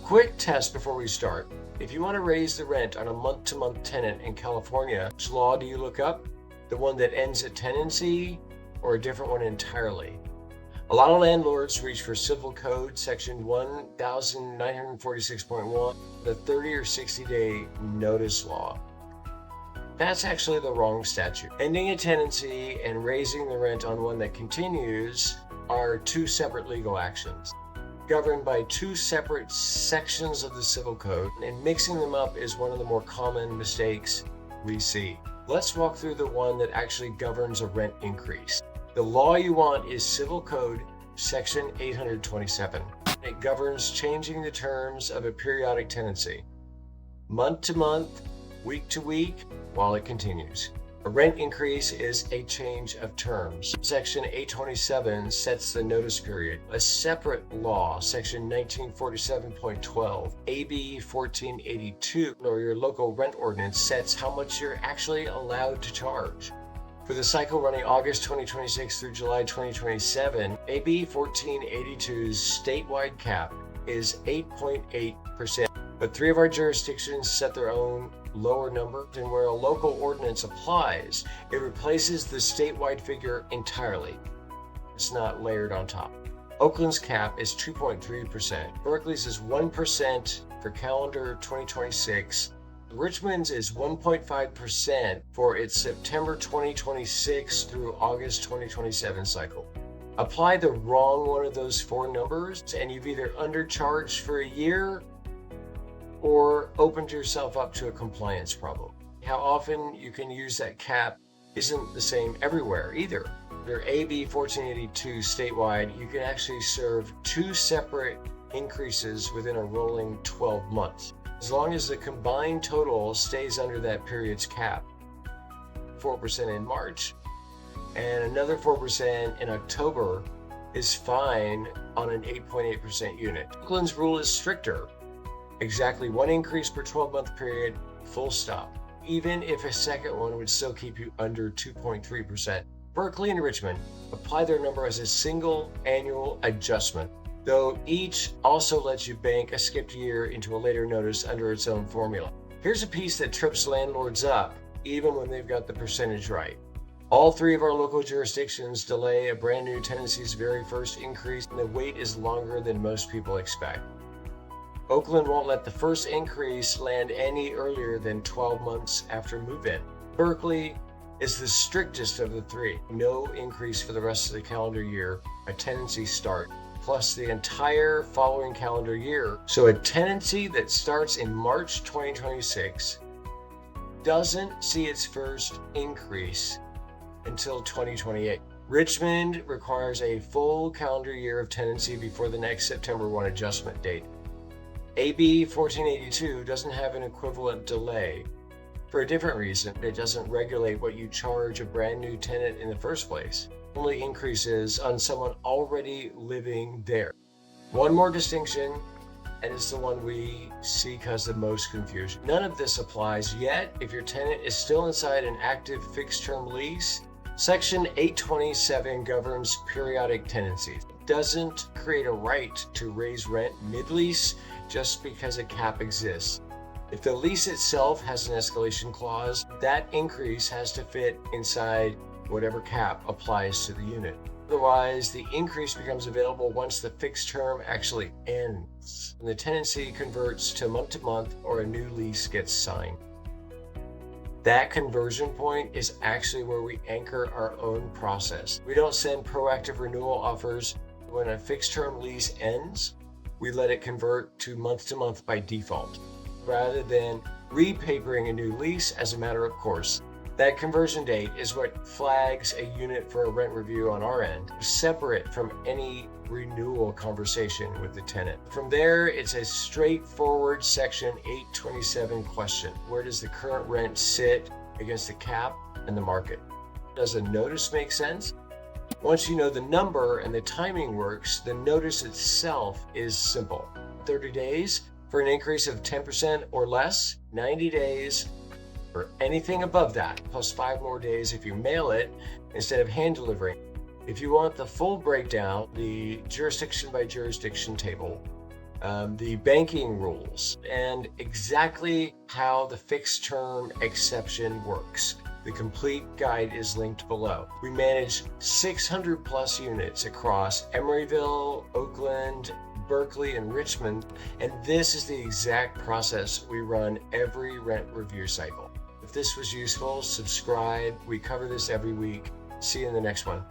Quick test before we start. If you want to raise the rent on a month-to-month tenant in California, which law do you look up? The one that ends at tenancy or a different one entirely? A lot of landlords reach for Civil Code Section 1946.1, the 30 or 60-day notice law. That's actually the wrong statute. Ending a tenancy and raising the rent on one that continues are two separate legal actions, governed by two separate sections of the Civil Code, and mixing them up is one of the more common mistakes we see. Let's walk through the one that actually governs a rent increase. The law you want is Civil Code Section 827. It governs changing the terms of a periodic tenancy, month to month, week to week, while it continues. A rent increase is a change of terms. Section 827 sets the notice period. A separate law, Section 1947.12, AB 1482, or your local rent ordinance, sets how much you're actually allowed to charge. For the cycle running August 2026 through July 2027, AB 1482's statewide cap is 8.8%. But three of our jurisdictions set their own lower number, and where a local ordinance applies, it replaces the statewide figure entirely. It's not layered on top. Oakland's cap is 2.3%. Berkeley's is 1% for calendar 2026. Richmond's is 1.5% for its September 2026 through August 2027 cycle. Apply the wrong one of those four numbers, and you've either undercharged for a year or opened yourself up to a compliance problem. How often you can use that cap isn't the same everywhere either. Under AB 1482 statewide, you can actually serve two separate increases within a rolling 12 months, as long as the combined total stays under that period's cap. 4% in March and another 4% in October is fine on an 8.8% unit. Oakland's rule is stricter. Exactly one increase per 12-month period, full stop. Even if a second one would still keep you under 2.3%. Berkeley and Richmond apply their number as a single annual adjustment, though each also lets you bank a skipped year into a later notice under its own formula. Here's a piece that trips landlords up, even when they've got the percentage right. All three of our local jurisdictions delay a brand new tenancy's very first increase, and the wait is longer than most people expect. Oakland won't let the first increase land any earlier than 12 months after move-in. Berkeley is the strictest of the three. No increase for the rest of the calendar year, a tenancy start, plus the entire following calendar year. So a tenancy that starts in March 2026 doesn't see its first increase until 2028. Richmond requires a full calendar year of tenancy before the next September 1 adjustment date. AB 1482 doesn't have an equivalent delay for a different reason. It doesn't regulate what you charge a brand new tenant in the first place. It only increases on someone already living there. One more distinction, and it's the one we see cause the most confusion. None of this applies yet if your tenant is still inside an active fixed-term lease. Section 827 governs periodic tenancies. It doesn't create a right to raise rent mid-lease just because a cap exists. If the lease itself has an escalation clause, that increase has to fit inside whatever cap applies to the unit. Otherwise, the increase becomes available once the fixed term actually ends, and the tenancy converts to month or a new lease gets signed. That conversion point is actually where we anchor our own process. We don't send proactive renewal offers when a fixed term lease ends. We let it convert to month by default, rather than repapering a new lease as a matter of course. That conversion date is what flags a unit for a rent review on our end, separate from any renewal conversation with the tenant. From there, it's a straightforward Section 827 question. Where does the current rent sit against the cap and the market? Does a notice make sense? Once you know the number and the timing works, the notice itself is simple. 30 days for an increase of 10% or less, 90 days for anything above that, plus 5 more days if you mail it instead of hand delivering. If you want the full breakdown, the jurisdiction by jurisdiction table the banking rules, and exactly how the fixed term exception works. The complete guide is linked below. We manage 600 plus units across Emeryville, Oakland, Berkeley, and Richmond, and this is the exact process we run every rent review cycle. If this was useful, subscribe. We cover this every week. See you in the next one.